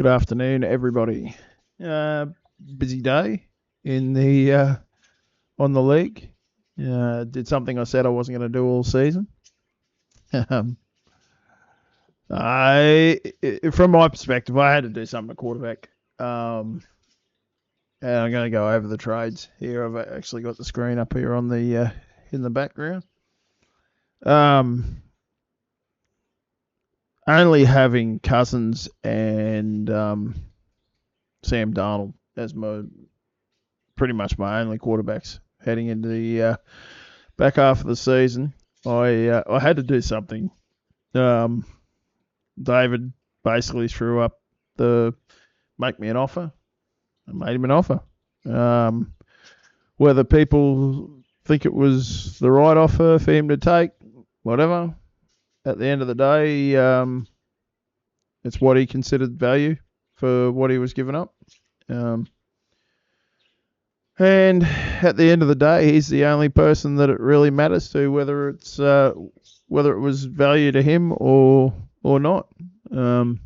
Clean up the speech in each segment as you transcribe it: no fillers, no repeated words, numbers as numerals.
Good afternoon, everybody. Busy day in the on the league. Did something I said I wasn't going to do all season. Um, from my perspective, I had to do something at quarterback. And I'm going to go over the trades here. I've actually got the screen up here on the in the background. Only having Cousins and Sam Darnold as pretty much my only quarterbacks heading into the back half of the season. I had to do something. David basically threw up the make me an offer. I made him an offer. Whether people think it was the right offer for him to take, whatever. At the end of the day, it's what he considered value for what he was giving up. And at the end of the day, he's the only person that it really matters to, whether it was value to him or not. Am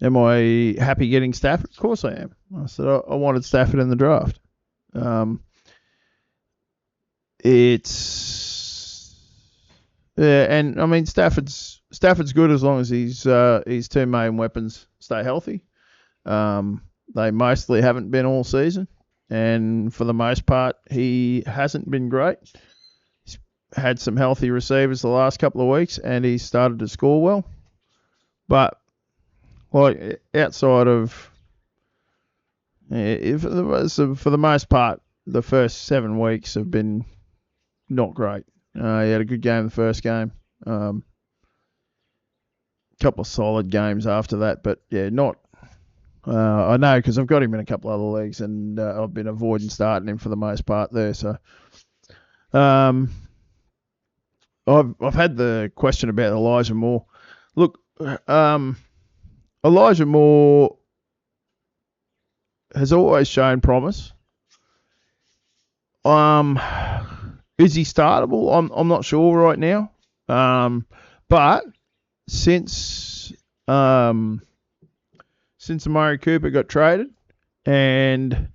I happy getting Stafford? Of course I am. I said I wanted Stafford in the draft. And I mean Stafford's good as long as his two main weapons stay healthy. They mostly haven't been all season, and for the most part, he hasn't been great. He's had some healthy receivers the last couple of weeks, and he's started to score well. But like outside of, for the most part, the first 7 weeks have been not great. He had a good game the first game. Couple of solid games after that, but yeah, not. I know because I've got him in a couple other leagues, and I've been avoiding starting him for the most part there. So, I've had the question about Elijah Moore. Look, Elijah Moore has always shown promise. Is he startable? I'm not sure right now. But since Amari Cooper got traded, and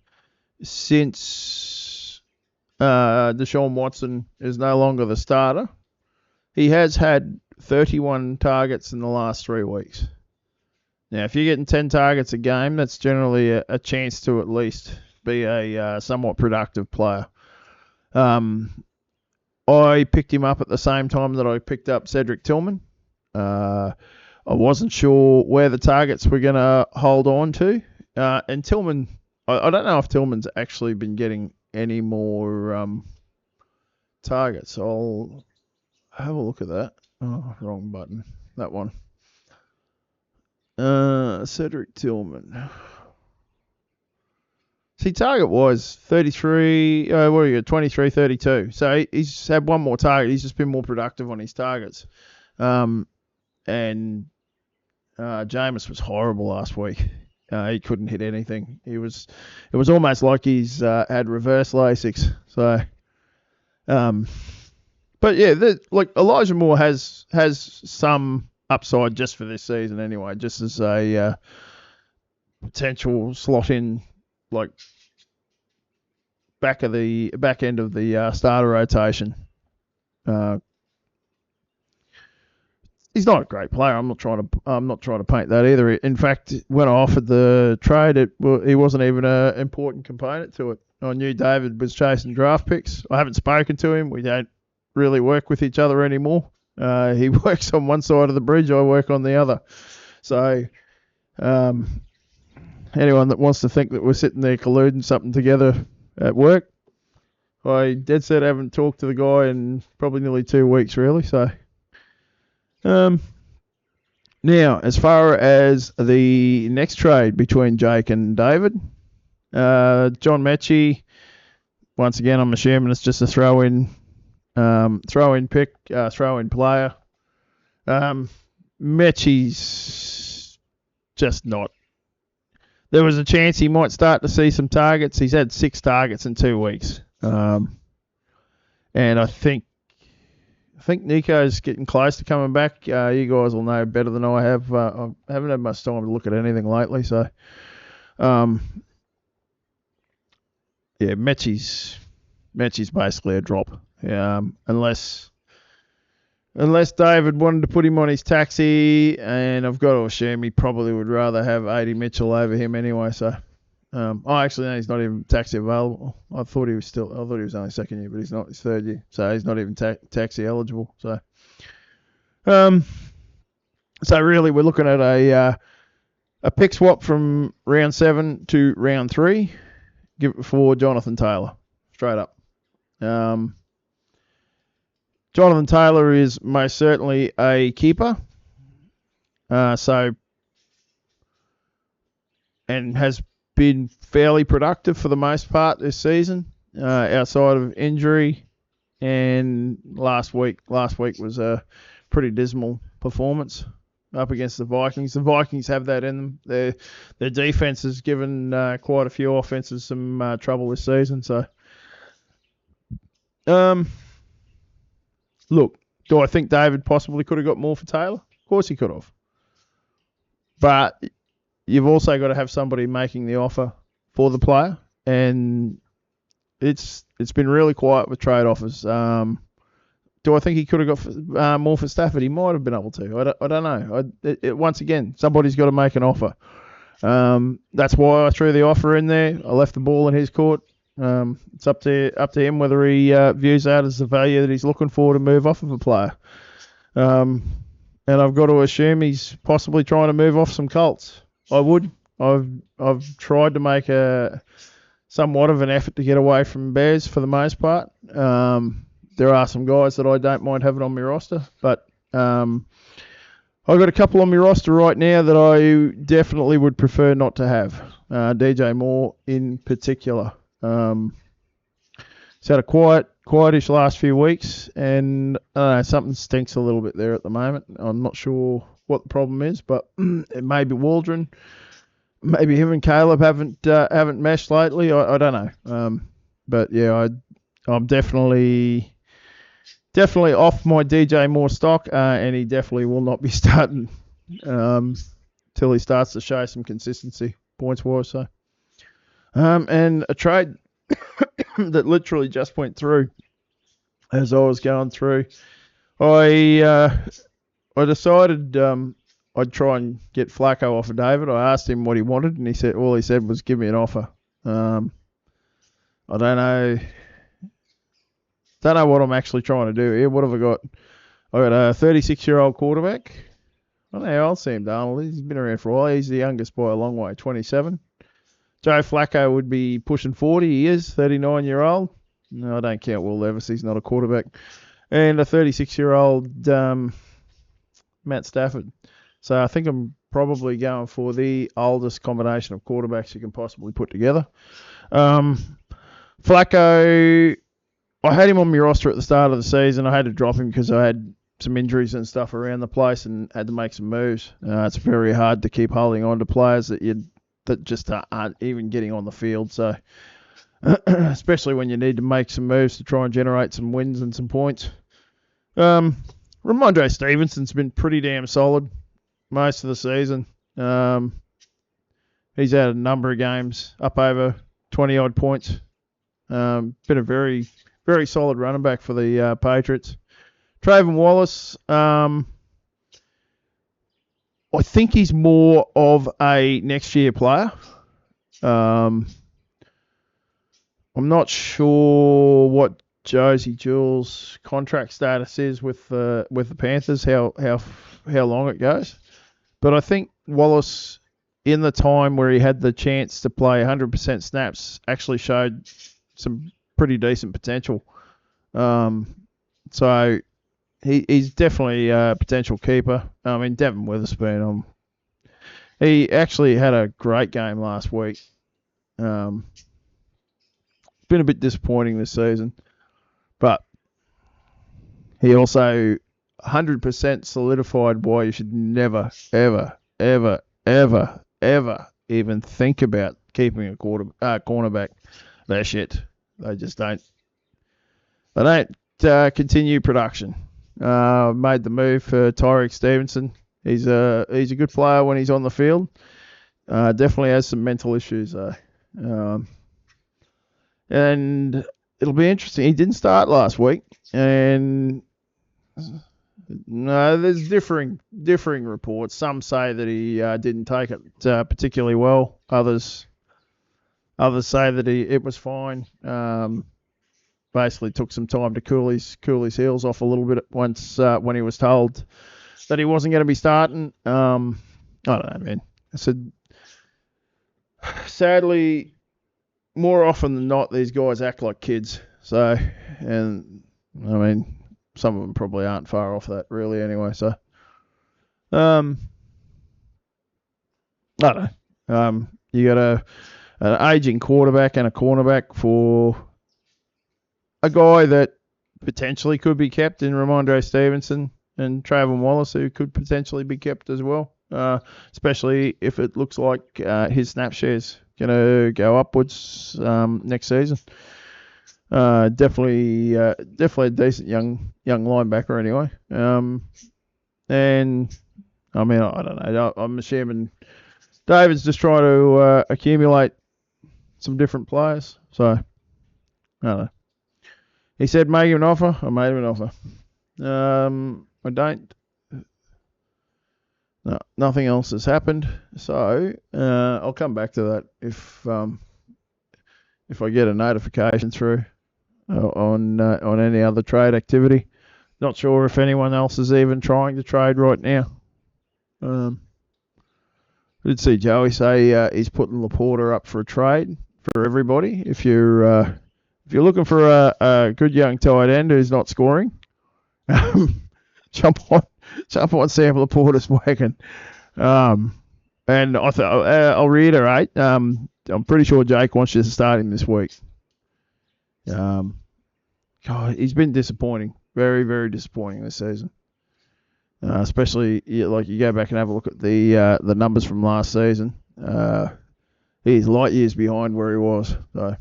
since Deshaun Watson is no longer the starter, he has had 31 targets in the last 3 weeks. Now, if you're getting 10 targets a game, that's generally a chance to at least be a somewhat productive player. I picked him up at the same time that I picked up Cedric Tillman. I wasn't sure where the targets were going to hold on to. And Tillman, I don't know if Tillman's actually been getting any more targets. I'll have a look at that. Oh, wrong button. That one. Cedric Tillman. See, target-wise, 33, 23, 32. So he's had one more target. He's just been more productive on his targets. And Jameis was horrible last week. He couldn't hit anything. It was almost like he's had reverse Lasix. So, but yeah, Elijah Moore has some upside just for this season anyway, just as a potential slot in back end of the starter rotation. He's not a great player. I'm not trying to paint that either. In fact, when I offered the trade, he wasn't even an important component to it. I knew David was chasing draft picks. I haven't spoken to him. We don't really work with each other anymore. He works on one side of the bridge. I work on the other. So, anyone that wants to think that we're sitting there colluding something together at work, I dead set haven't talked to the guy in probably nearly 2 weeks, really. So. Now, as far as the next trade between Jake and David, John Mechie, once again, I'm assuming it's just a throw-in player. Mechie's just not. There was a chance he might start to see some targets. He's had 6 targets in 2 weeks. And I think think Nico's getting close to coming back. You guys will know better than I have. I haven't had much time to look at anything lately, so yeah, Mechie's basically a drop. Unless David wanted to put him on his taxi, and I've got to assume he probably would rather have 80 Mitchell over him anyway. So, actually, no, he's not even taxi available. I thought he was only second year, but he's not. He's third year, so he's not even taxi eligible. So, so really, we're looking at a pick swap from round 7 to round 3, for Jonathan Taylor, straight up. Jonathan Taylor is most certainly a keeper. And has been fairly productive for the most part this season, outside of injury. And last week was a pretty dismal performance up against the Vikings. The Vikings have that in them. Their defense has given quite a few offenses some trouble this season. So, look, do I think David possibly could have got more for Taylor? Of course he could have. But you've also got to have somebody making the offer for the player, and it's been really quiet with trade offers. Do I think he could have got more for Stafford? He might have been able to. I don't know. Once again, somebody's got to make an offer. That's why I threw the offer in there. I left the ball in his court. It's up to him whether he views that as the value that he's looking for to move off of a player. And I've got to assume he's possibly trying to move off some Colts. I would. I've tried to make somewhat of an effort to get away from Bears for the most part. There are some guys that I don't mind having on my roster, but I've got a couple on my roster right now that I definitely would prefer not to have. DJ Moore in particular. He's had a quietish last few weeks, and something stinks a little bit there at the moment. I'm not sure what the problem is, but it may be Waldron. Maybe him and Caleb haven't meshed lately. I don't know. But yeah, I'm definitely off my DJ Moore stock, and he definitely will not be starting till he starts to show some consistency points-wise. So, and a trade that literally just went through as I was going through. I decided I'd try and get Flacco off of David. I asked him what he wanted, and all he said was, "Give me an offer." I don't know. Don't know what I'm actually trying to do here. What have I got? I got a 36-year-old quarterback. I don't know how old Sam Darnold is. He's been around for a while. He's the youngest by a long way, 27. Joe Flacco would be pushing 40. He is 39-year-old. No, I don't count Will Levis. He's not a quarterback. And a 36-year-old Matt Stafford. So I think I'm probably going for the oldest combination of quarterbacks you can possibly put together. Flacco, I had him on my roster at the start of the season. I had to drop him because I had some injuries and stuff around the place and had to make some moves. It's very hard to keep holding on to players that just aren't even getting on the field. So, especially when you need to make some moves to try and generate some wins and some points. Ramondre Stevenson's been pretty damn solid most of the season. He's had a number of games up over 20-odd points. Been a very, very solid running back for the Patriots. Trayvon Wallace, I think he's more of a next-year player. I'm not sure what Josie Jewell's contract status is with the Panthers, how long it goes. But I think Wallace, in the time where he had the chance to play 100% snaps, actually showed some pretty decent potential. So he's definitely a potential keeper. I mean, Devin Witherspoon, he actually had a great game last week. Been a bit disappointing this season, but he also 100% solidified why you should never, ever, ever, ever, ever even think about keeping a cornerback. They're shit. They just don't. They don't continue production. made the move for Tyreek Stevenson. He's a good player when he's on the field. Definitely has some mental issues though. And it'll be interesting. He didn't start last week, and no, there's differing reports. Some say that he didn't take it particularly well. Others say that it was fine. Basically took some time to cool his heels off a little bit once when he was told that he wasn't going to be starting. I don't know, man. I said, sadly, more often than not, these guys act like kids. So, and I mean, some of them probably aren't far off that, really. Anyway, so, I don't know. You got an aging quarterback and a cornerback for a guy that potentially could be kept in Ramondre Stevenson and Trayvon Wallace, who could potentially be kept as well, especially if it looks like his snap share's going to go upwards next season. Definitely a decent young linebacker anyway. And I mean, I don't know. I'm assuming David's just trying to accumulate some different players. So I don't know. He said make him an offer. I made him an offer. I don't. No, nothing else has happened. So I'll come back to that if I get a notification through on any other trade activity. Not sure if anyone else is even trying to trade right now. I did see Joey say he's putting Laporta up for a trade for everybody. If you're looking for a good young tight end who's not scoring, jump on Sam Laporta's wagon. And I'll reiterate, I'm pretty sure Jake wants you to start him this week. God, he's been disappointing, very, very disappointing this season. Especially like you go back and have a look at the numbers from last season. He's light years behind where he was. So.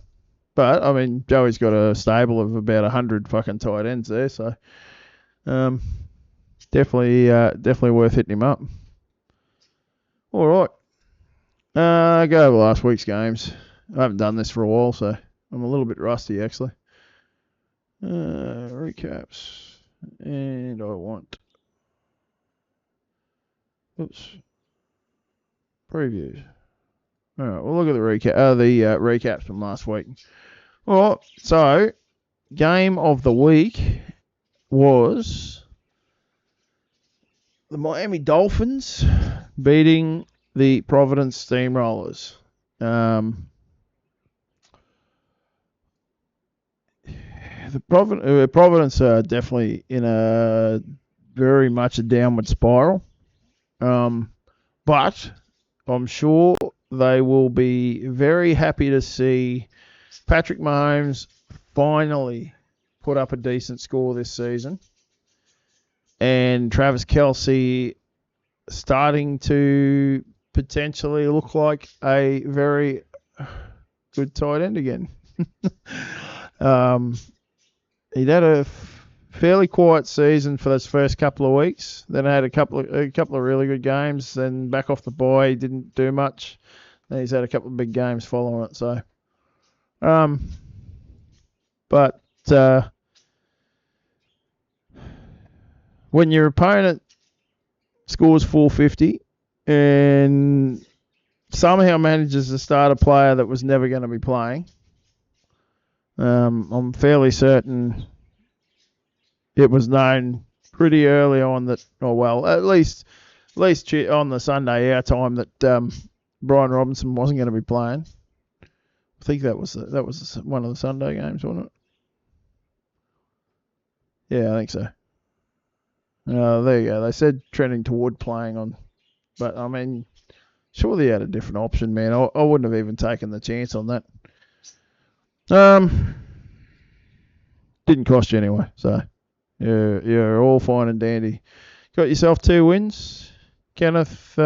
But, I mean, Joey's got a stable of about 100 fucking tight ends there, so definitely worth hitting him up. All right. Go over last week's games. I haven't done this for a while, so I'm a little bit rusty, actually. Recaps. And I want... Previews. All right, we'll look at the recaps from last week. All right, so game of the week was the Miami Dolphins beating the Providence Steamrollers. Providence are definitely in a very much a downward spiral, but I'm sure they will be very happy to see Patrick Mahomes finally put up a decent score this season, and Travis Kelce starting to potentially look like a very good tight end again. He'd had a fairly quiet season for those first couple of weeks. Then I had a couple of really good games. Then back off the bye, he didn't do much. Then he's had a couple of big games following it. So, but when your opponent scores 450 and somehow manages to start a player that was never going to be playing, I'm fairly certain it was known pretty early on that, at least on the Sunday our time, that Brian Robinson wasn't going to be playing. I think that was one of the Sunday games, wasn't it? Yeah, I think so. There you go. They said trending toward playing on, but I mean, surely he had a different option, man. I wouldn't have even taken the chance on that. Didn't cost you anyway, so you're all fine and dandy. Got yourself 2 wins. Kenneth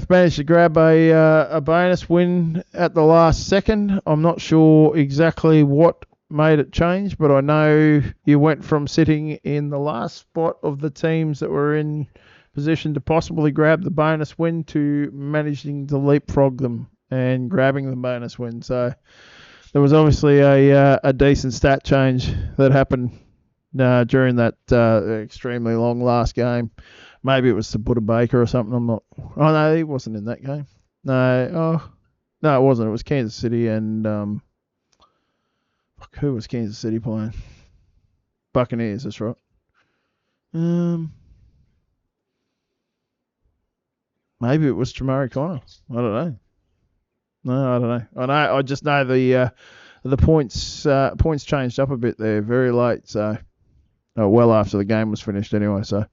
managed to grab a bonus win at the last second. I'm not sure exactly what made it change, but I know you went from sitting in the last spot of the teams that were in position to possibly grab the bonus win to managing to leapfrog them and grabbing the bonus win. So there was obviously a decent stat change that happened during that extremely long last game. Maybe it was to Buddha Baker or something. I'm not. Oh no, he wasn't in that game. No, it wasn't. It was Kansas City and who was Kansas City playing? Buccaneers. That's right. Maybe it was Jamari Connor. I don't know. No, I don't know. I just know the points changed up a bit there, very late. So well after the game was finished anyway. So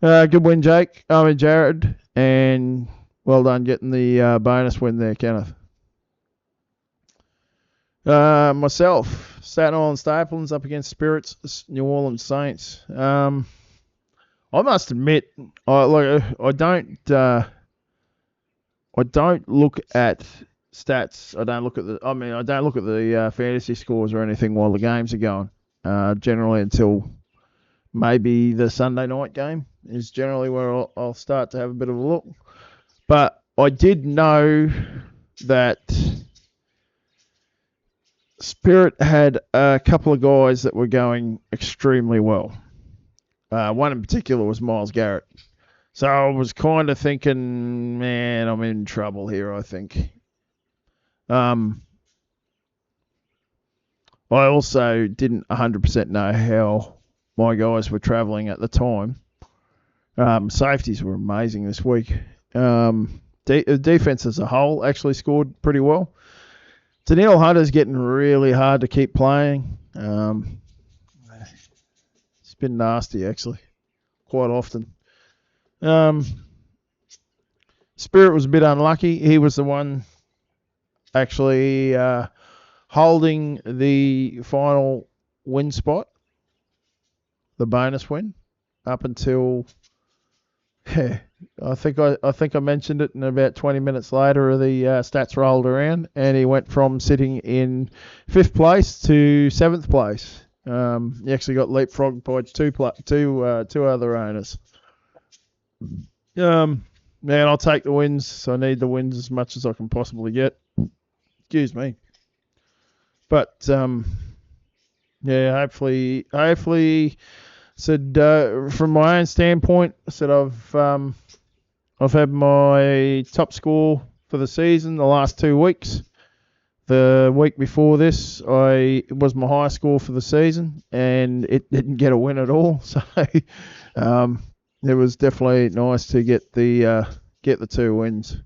good win, Jared, and well done getting the bonus win there, Kenneth. Myself, Staten Island Staples up against Spirits, New Orleans Saints. I must admit, I don't look at stats. I don't look at the fantasy scores or anything while the games are going. Generally until maybe the Sunday night game is generally where I'll start to have a bit of a look. But I did know that Spirit had a couple of guys that were going extremely well. One in particular was Myles Garrett. So I was kind of thinking, man, I'm in trouble here, I think. I also didn't 100% know how my guys were travelling at the time. Safeties were amazing this week. Defense as a whole actually scored pretty well. Danielle Hunter's getting really hard to keep playing. It's been nasty, actually, quite often. Spirit was a bit unlucky. He was the one actually holding the final win spot, the bonus win, up until I think I mentioned it, and about 20 minutes later the stats rolled around, and he went from sitting in 5th place to 7th place. He actually got leapfrogged by two other owners. Man, I'll take the wins. So I need the wins as much as I can possibly get. Excuse me. But hopefully, said from my own standpoint, I said I've had my top score for the season the last 2 weeks. The week before this, it was my highest score for the season, and it didn't get a win at all. So it was definitely nice to get the 2 wins.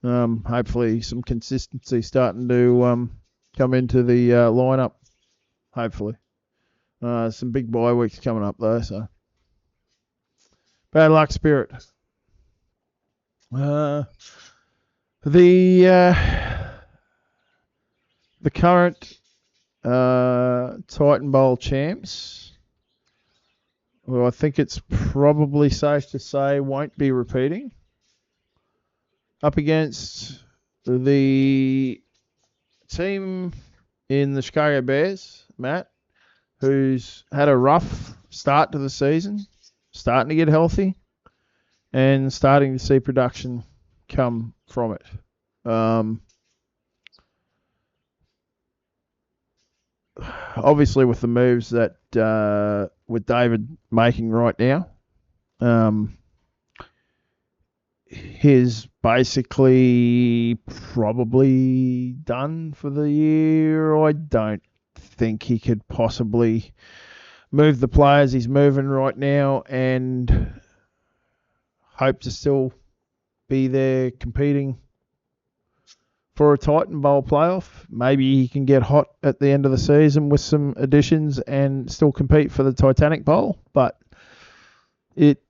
Hopefully some consistency starting to come into the lineup. Hopefully. Some big bye weeks coming up though, so bad luck, Spirit. The current Titan Bowl champs, well, I think it's probably safe to say won't be repeating. Up against the team in the Chicago Bears, Matt, who's had a rough start to the season, starting to get healthy, and starting to see production come from it. Obviously, with the moves that with David making right now, he's basically probably done for the year. I don't think he could possibly move the players he's moving right now and hope to still be there competing for a Titan Bowl playoff. Maybe he can get hot at the end of the season with some additions and still compete for the Titanic Bowl, but it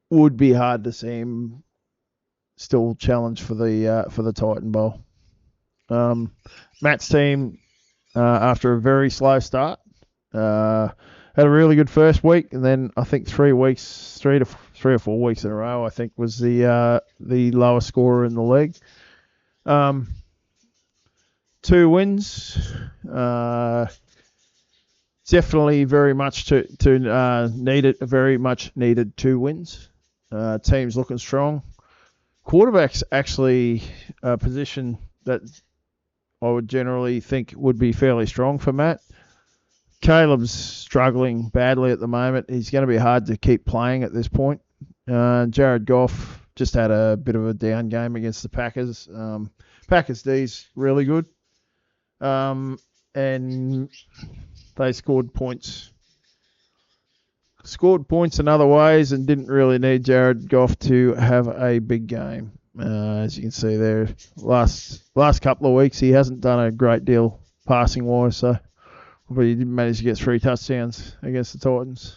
would be hard to see him still challenge for the Titan Bowl. Matt's team, after a very slow start, had a really good first week, and then I think 3 or 4 weeks in a row, I think, was the lowest scorer in the league. 2 wins. definitely very much very much needed 2 wins. Team's looking strong. Quarterback's actually a position that I would generally think would be fairly strong for Matt. Caleb's struggling badly at the moment. He's going to be hard to keep playing at this point. Jared Goff just had a bit of a down game against the Packers. Packers D's really good. And they scored points in other ways and didn't really need Jared Goff to have a big game. As you can see there, last couple of weeks he hasn't done a great deal passing wise, so but he did manage to get 3 touchdowns against the Titans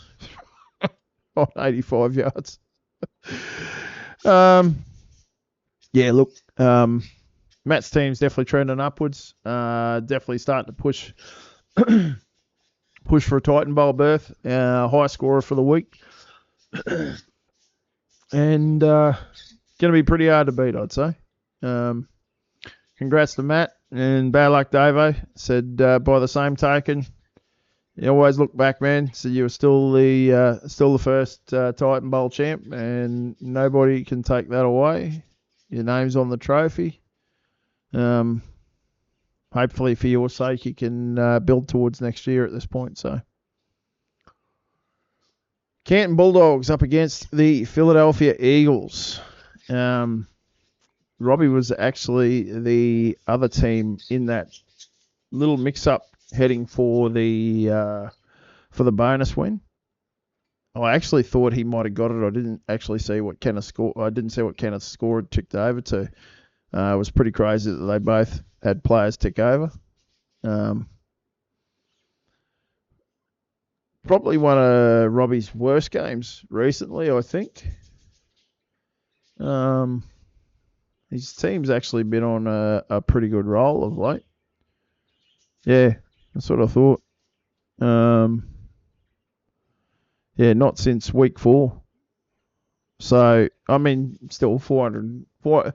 on 85 yards. Yeah, look, Matt's team's definitely trending upwards. Definitely starting to push for a Titan Bowl berth. High scorer for the week. And going to be pretty hard to beat, I'd say. Congrats to Matt and bad luck, Davo. Said by the same token, you always look back, man. So you were still the first Titan Bowl champ, and nobody can take that away. Your name's on the trophy. Hopefully, for your sake, you can build towards next year at this point. So, Canton Bulldogs up against the Philadelphia Eagles. Robbie was actually the other team in that little mix-up heading for the bonus win. I actually thought he might have got it. I didn't actually see what Kenneth scored. I didn't see what Kenneth scored ticked over to. It was pretty crazy that they both had players tick over. Probably one of Robbie's worst games recently, I think. His team's actually been on a pretty good roll of late. Yeah, that's what I thought. Yeah, not since week 4. So, I mean, still 400. Mate,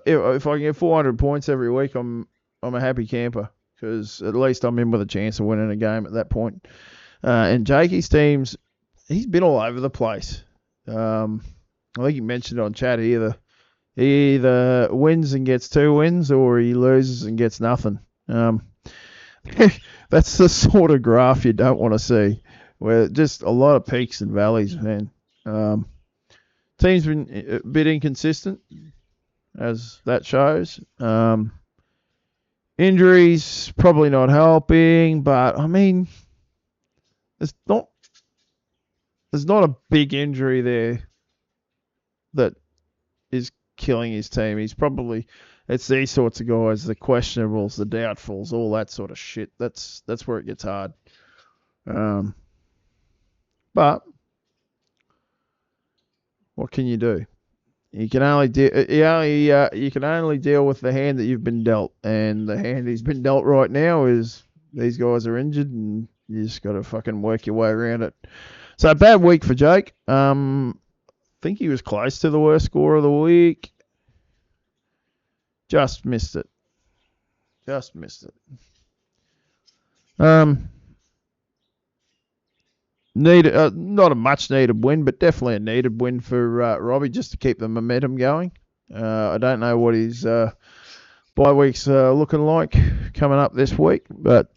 if I can get 400 points every week, I'm a happy camper because at least I'm in with a chance of winning a game at that point. And Jakey's teams, he's been all over the place. I think he mentioned on chat he either wins and gets 2 wins or he loses and gets nothing. That's the sort of graph you don't want to see, where just a lot of peaks and valleys, man. Team's been a bit inconsistent, as that shows. Injuries probably not helping, but I mean, there's not a big injury there that is killing his team. It's these sorts of guys, the questionables, the doubtfuls, all that sort of shit. That's where it gets hard. But what can you do? You can only deal with the hand that you've been dealt, and the hand he's been dealt right now is these guys are injured, and you just got to fucking work your way around it. So bad week for Jake. I think he was close to the worst score of the week. Just missed it. Not a much needed win, but definitely a needed win for Robbie just to keep the momentum going. I don't know what his bye week's looking like coming up this week, but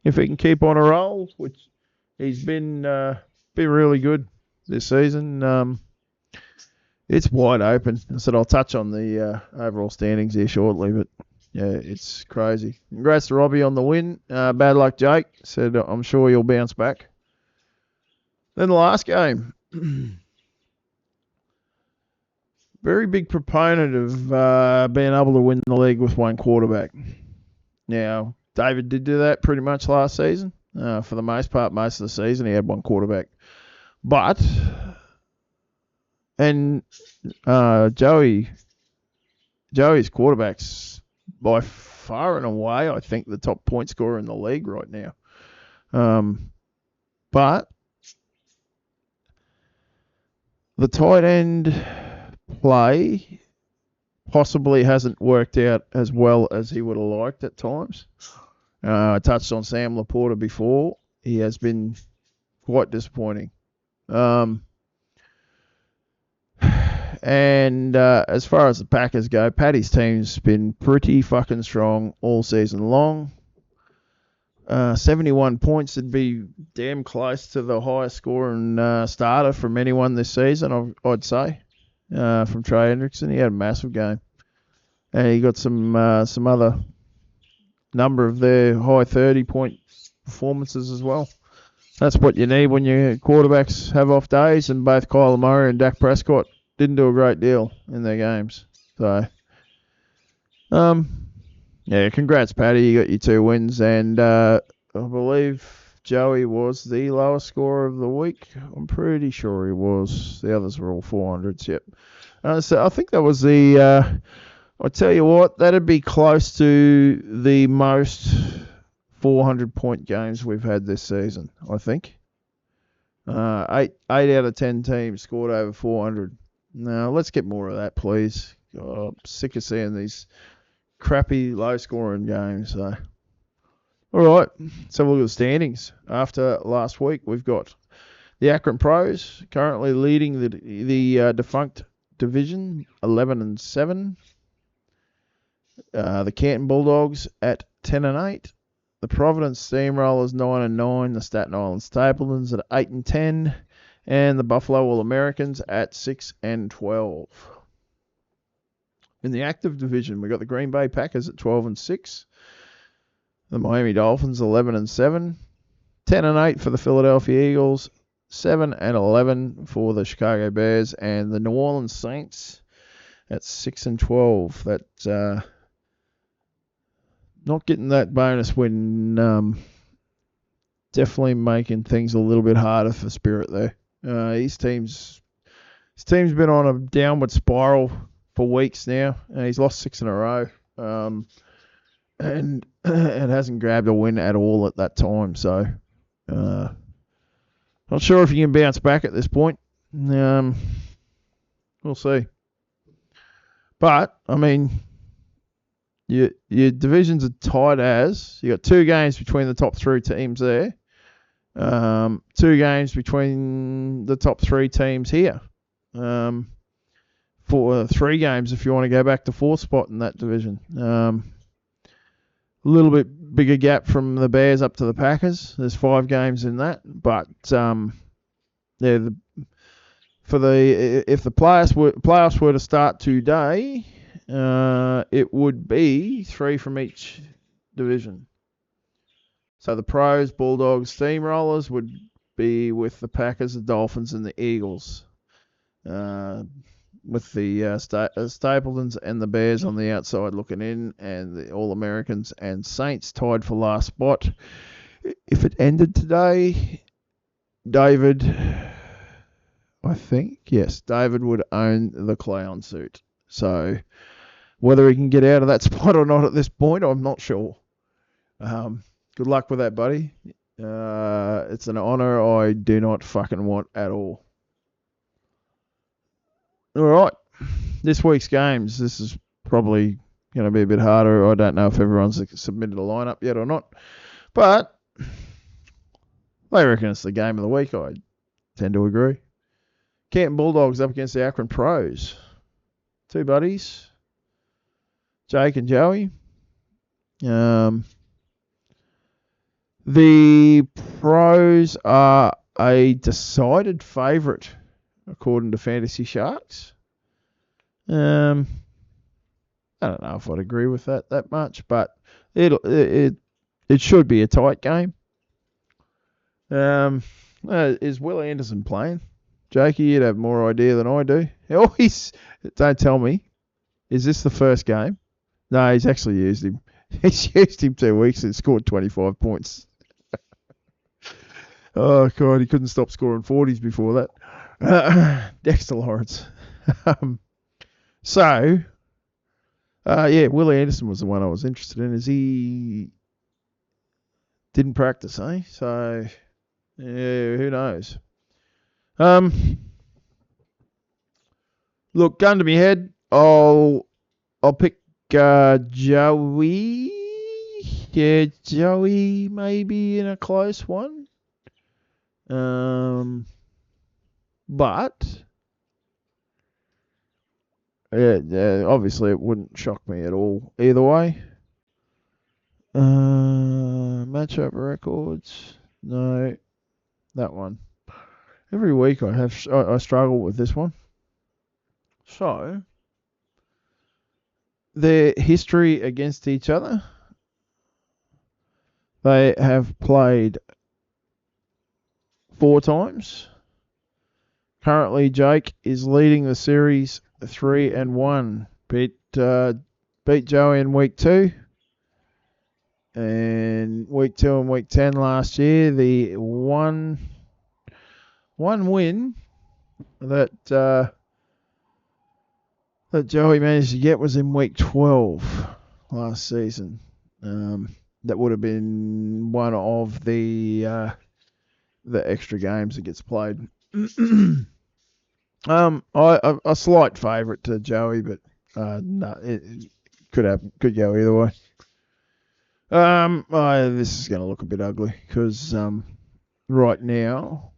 if he can keep on a roll, which he's been really good this season, it's wide open. I said I'll touch on the overall standings here shortly, but yeah, it's crazy. Congrats to Robbie on the win. Bad luck, Jake. Said I'm sure you'll bounce back. Then the last game. Very big proponent of being able to win the league with one quarterback. Now, David did do that pretty much last season. For the most part, most of the season, he had one quarterback. But, and Joey's quarterback's by far and away, I think, the top point scorer in the league right now. But the tight end play possibly hasn't worked out as well as he would have liked at times. I touched on Sam Laporta before. He has been quite disappointing. And as far as the Packers go, Paddy's team's been pretty fucking strong all season long. 71 points would be damn close to the highest scoring starter from anyone this season, I'd say, from Trey Hendrickson. He had a massive game. And he got some other number of their high 30-point performances as well. That's what you need when your quarterbacks have off days, and both Kyler Murray and Dak Prescott didn't do a great deal in their games. So, yeah, congrats, Paddy. You got your 2 wins, and I believe Joey was the lowest scorer of the week. I'm pretty sure he was. The others were all 400s, yep. So I think that was the... I'll tell you what, that'd be close to the most 400-point games we've had this season, I think. 8 out of 10 teams scored over 400. Now, let's get more of that, please. God, I'm sick of seeing these crappy, low-scoring games. So. All right, let's have a look at the standings. After last week, we've got the Akron Pros currently leading the defunct division, 11-7. The Canton Bulldogs at 10-8. The Providence Steamrollers 9-9. The Staten Island Stapletons at 8-10. And the Buffalo All-Americans at 6-12. In the active division, we got the Green Bay Packers at 12-6. The Miami Dolphins 11-7. 10-8 for the Philadelphia Eagles. 7-11 for the Chicago Bears, and the New Orleans Saints at 6-12. That not getting that bonus win, definitely making things a little bit harder for Spirit there. His team's been on a downward spiral for weeks now, and he's lost 6 in a row, and hasn't grabbed a win at all at that time. So, not sure if he can bounce back at this point. We'll see. But I mean, your divisions are tight as you got 2 games between the top 3 teams there. 2 games between the top 3 teams here. For 3 games if you want to go back to 4th spot in that division. A little bit bigger gap from the Bears up to the Packers. There's 5 games in that, but if the playoffs were to start today, it would be 3 from each division. So the Pros, Bulldogs, Steamrollers would be with the Packers, the Dolphins, and the Eagles. With the Stapletons and the Bears on the outside looking in, and the All-Americans and Saints tied for last spot. If it ended today, David would own the clown suit. So whether he can get out of that spot or not at this point, I'm not sure. Good luck with that, buddy. It's an honor I do not fucking want at all. All right, this week's games. This is probably going to be a bit harder. I don't know if everyone's submitted a lineup yet or not, but they reckon it's the game of the week. I tend to agree. Canton Bulldogs up against the Akron Pros. 2 buddies, Jake and Joey. The Pros are a decided favourite according to Fantasy Sharks. I don't know if I'd agree with that much, but it should be a tight game. Is Will Anderson playing? Jakey, you'd have more idea than I do. Don't tell me. Is this the first game? No, he's actually used him. He's used him 2 weeks and scored 25 points. Oh, God, he couldn't stop scoring 40s before that. Dexter Lawrence. Willie Anderson was the one I was interested in. Is he didn't practice, eh? So, yeah, who knows? Look, gun to me head, I'll pick Joey. Yeah, Joey maybe in a close one. But yeah, obviously it wouldn't shock me at all either way. Matchup records. No, that one. Every week I struggle with this one. So their history against each other. They have played 4 times. Currently, Jake is leading the series 3-1. Beat Joey in week 2. And week 2 and week 10 last year, the one win that Joey managed to get was in week 12 last season. That would have been one of the extra games that gets played. A slight favourite to Joey, but no, it could go either way. This is going to look a bit ugly because right now,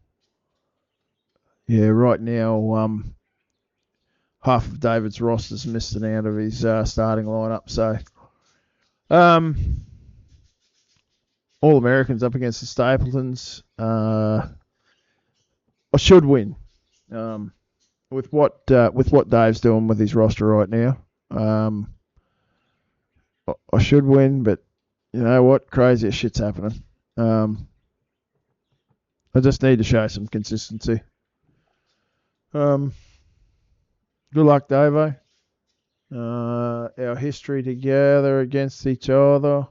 half of David's roster's missed it out of his starting lineup. So, All Americans up against the Stapletons. I should win. With what Dave's doing with his roster right now, I should win, but you know what? Crazy shit's happening. I just need to show some consistency. Good luck, Davo. Our history together against each other.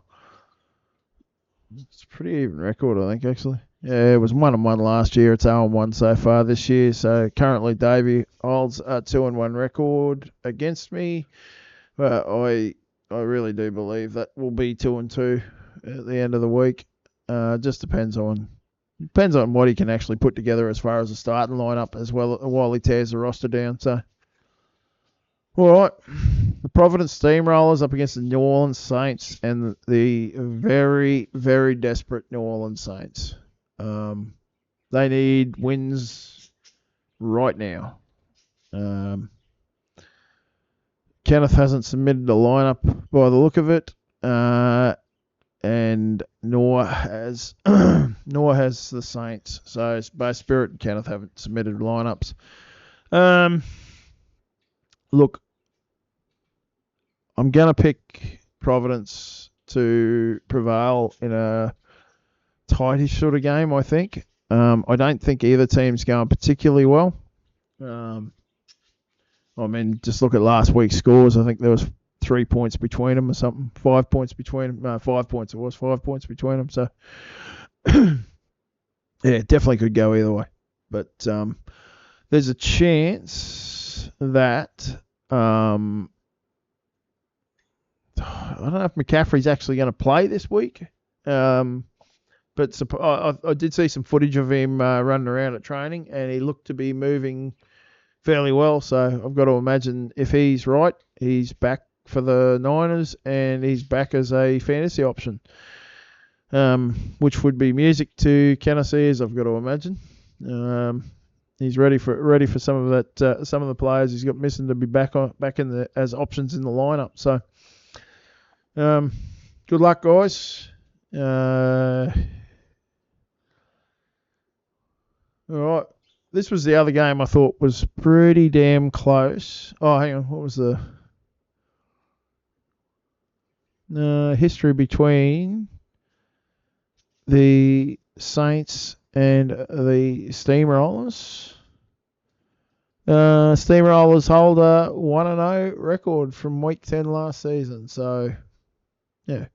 It's a pretty even record, I think, actually. Yeah, it was 1-1 last year. It's 0-1 so far this year. So currently, Davey holds a 2-1 record against me. But I really do believe that will be 2-2 at the end of the week. Just depends on what he can actually put together as far as a starting lineup as well while he tears the roster down. So, all right, the Providence Steamrollers up against the New Orleans Saints and the very, very desperate New Orleans Saints. They need wins right now. Kenneth hasn't submitted a lineup by the look of it, and nor has the Saints. So both Spirit and Kenneth haven't submitted lineups. Look, I'm gonna pick Providence to prevail in a tightish sort of game, I think. I don't think either team's going particularly well. Just look at last week's scores. I think there was 3 points between them or something. 5 points between them. No, 5 points it was. 5 points between them. So, yeah, definitely could go either way. But there's a chance that I don't know if McCaffrey's actually going to play this week. But I did see some footage of him running around at training, and he looked to be moving fairly well. So I've got to imagine if he's right, he's back for the Niners, and he's back as a fantasy option, which would be music to Kenne's ears, I've got to imagine. He's ready for some of that. Some of the players he's got missing to be back in as options in the lineup. So, good luck, guys. All right. This was the other game I thought was pretty damn close. Oh, hang on. What was the history between the Saints and the Steamrollers? Steamrollers hold a 1-0 record from week 10 last season. So, yeah.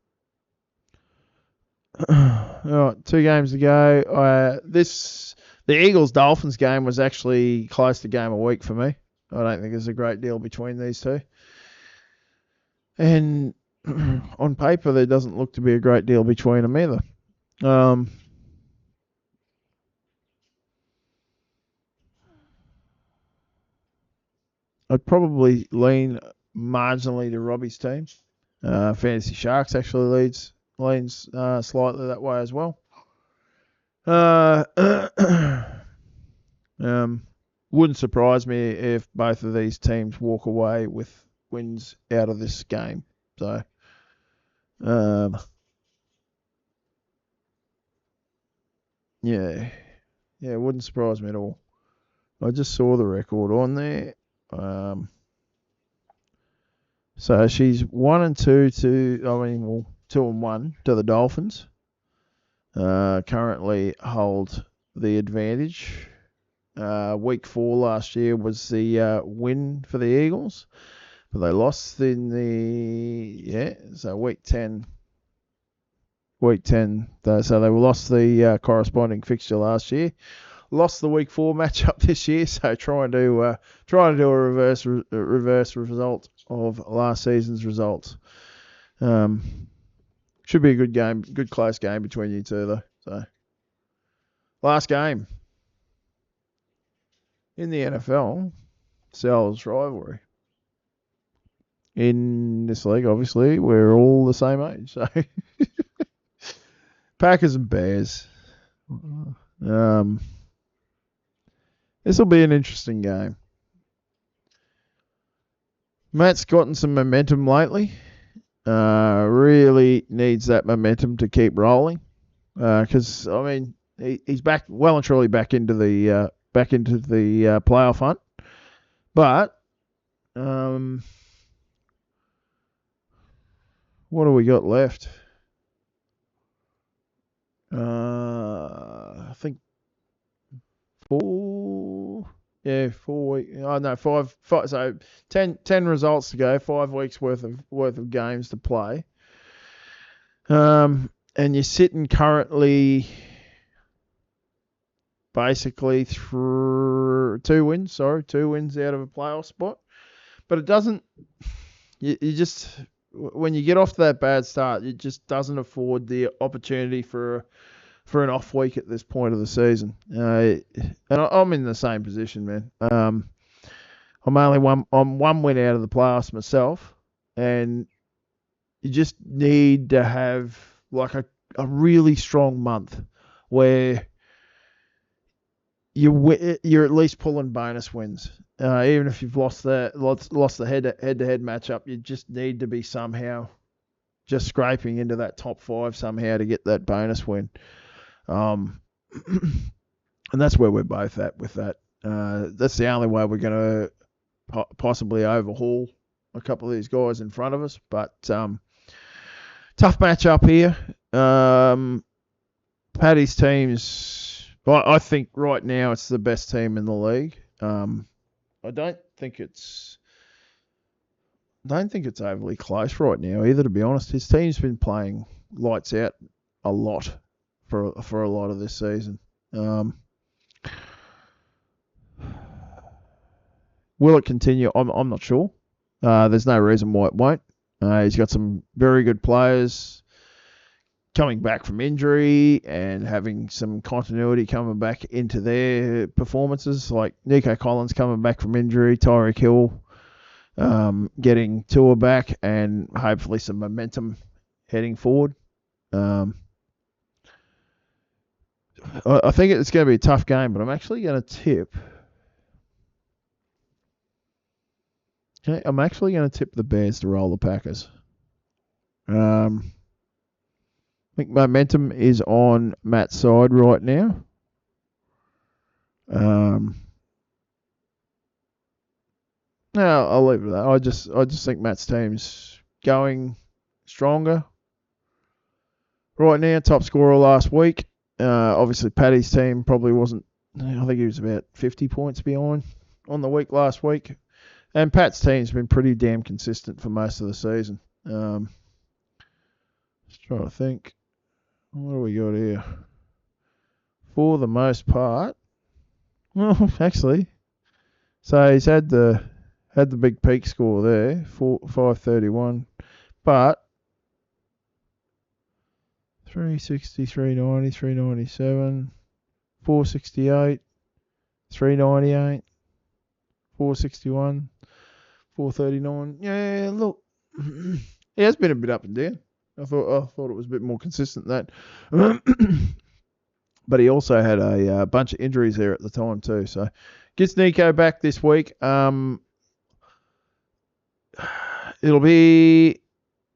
All right, 2 games to go. The Eagles-Dolphins game was actually close to game of week for me. I don't think there's a great deal between these two. And on paper, there doesn't look to be a great deal between them either. I'd probably lean marginally to Robbie's team. Fantasy Sharks actually leads slightly that way as well. Uh, wouldn't surprise me if both of these teams walk away with wins out of this game. So, um, yeah, it wouldn't surprise me at all. I just saw the record on there. So she's 1-2 to, 2-1 to the Dolphins. Currently hold the advantage. Week 4 last year was the win for the Eagles, but they lost in so week 10. So they lost the corresponding fixture last year. Lost the week 4 matchup this year, so trying to do a reverse result of last season's results. Should be a good game, good close game between you two though. So last game in the NFL, Sal's rivalry. In this league, obviously, we're all the same age, so Packers and Bears. This will be an interesting game. Matt's gotten some momentum lately. Really needs that momentum to keep rolling. Because he's back, well and truly back into the playoff hunt. But what do we got left? I think 4 weeks. Oh no, five. So 10 results to go. 5 weeks worth of games to play. And you're sitting currently basically through 2 wins out of a playoff spot. But it doesn't. You just, when you get off to that bad start, it just doesn't afford the opportunity for an off week at this point of the season. And I'm in the same position, man. I'm only one win out of the playoffs myself, and you just need to have like a really strong month where you're at least pulling bonus wins. Even if you've lost the head-to-head matchup, you just need to be somehow just scraping into that top 5 somehow to get that bonus win. And that's where we're both at with that. That's the only way we're going to possibly overhaul a couple of these guys in front of us. But tough matchup here. Paddy's team's, I think right now it's the best team in the league. I don't think it's overly close right now either, to be honest. His team's been playing lights out a lot for a lot of this season. Will it continue? I'm not sure. There's no reason why it won't. He's got some very good players coming back from injury and having some continuity coming back into their performances, like Nico Collins coming back from injury, Tyreek Hill getting Tua back, and hopefully some momentum heading forward. I think it's going to be a tough game, but I'm actually going to tip. Okay, I'm actually going to tip the Bears to roll the Packers. I think momentum is on Matt's side right now. No, I'll leave it at that. I just think Matt's team's going stronger right now. Top scorer last week. Obviously, Paddy's team probably wasn't. I think he was about 50 points behind on the week last week. And Pat's team's been pretty damn consistent for most of the season. Just trying to think. What do we got here? For the most part, well, actually, so he's had the big peak score there, 531, but 360, 390, 397, 468, 398, 461, 439. Yeah, look, he has been a bit up and down. I thought it was a bit more consistent than that. But he also had a bunch of injuries there at the time too. So gets Nico back this week. It'll be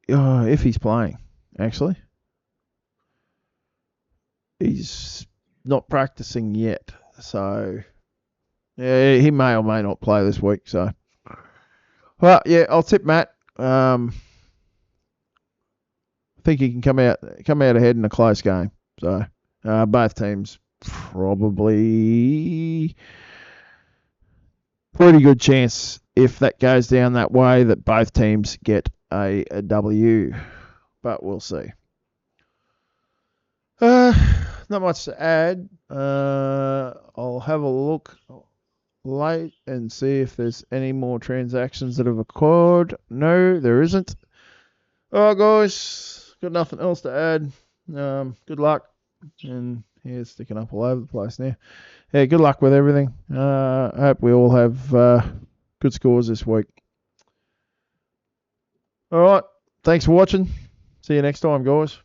if he's playing. Actually, he's not practicing yet. So yeah, he may or may not play this week. So well, yeah, I'll tip Matt. I think he can come out ahead in a close game. So both teams probably pretty good chance if that goes down that way that both teams get a W. But we'll see. Not much to add. I'll have a look late and see if there's any more transactions that have occurred. No, there isn't. All right, guys, got nothing else to add. Good luck. And here's sticking up all over the place now. Yeah, good luck with everything. I hope we all have good scores this week. All right, thanks for watching. See you next time, guys.